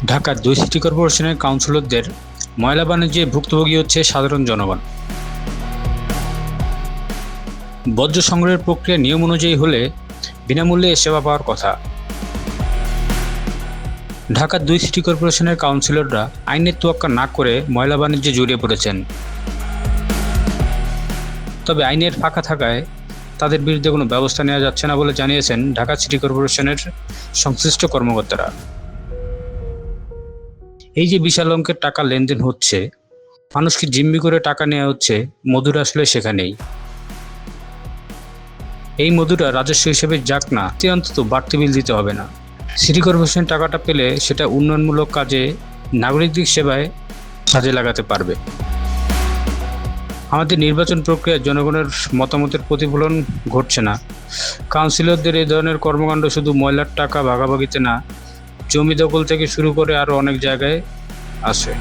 ঢাকার 2 সিটি কর্পোরেশনের কাউন্সিলরদের ময়লা বাণিজ্যে ভুক্তভোগী হচ্ছে সাধারণ জনগণ। বর্জ্য সংগ্রহের প্রক্রিয়া নিয়ম অনুযায়ী হলে বিনামূল্যে সেবা পাওয়ার কথা। ঢাকার 2 সিটি কর্পোরেশনের কাউন্সিলররা আইনের তোয়াক্কা না করে ময়লা বাণিজ্যে জড়িয়ে পড়েছেন। তবে আইনের ফাঁকা থাকায় তাদের বিরুদ্ধে কোনো ব্যবস্থা নেওয়া যাচ্ছে না বলে জানিয়েছেন ঢাকা সিটি কর্পোরেশনের সংশ্লিষ্ট কর্মকর্তারা। এই যে বিশাল অঙ্কের টাকা লেনদেন হচ্ছে, মানুষকে জিম্মি করে টাকা নেওয়া হচ্ছে, মধুর আসলে সেখানেই। এই মধুরা রাজস্ব হিসেবে যাক না, অন্তত বাড়তি বিল দিতে হবে না। সিটি কর্পোরেশন টাকাটা পেলে সেটা উন্নয়নমূলক কাজে, নাগরিকদের সেবায় কাজে লাগাতে পারবে। আমাদের নির্বাচন প্রক্রিয়ায় জনগণের মতামতের প্রতিফলন ঘটছে না। কাউন্সিলরদের এই ধরনের কর্মকাণ্ড শুধু ময়লার টাকা ভাগাভাগিতে না, জমি দখল থেকে শুরু করে আরও অনেক জায়গায় আছে।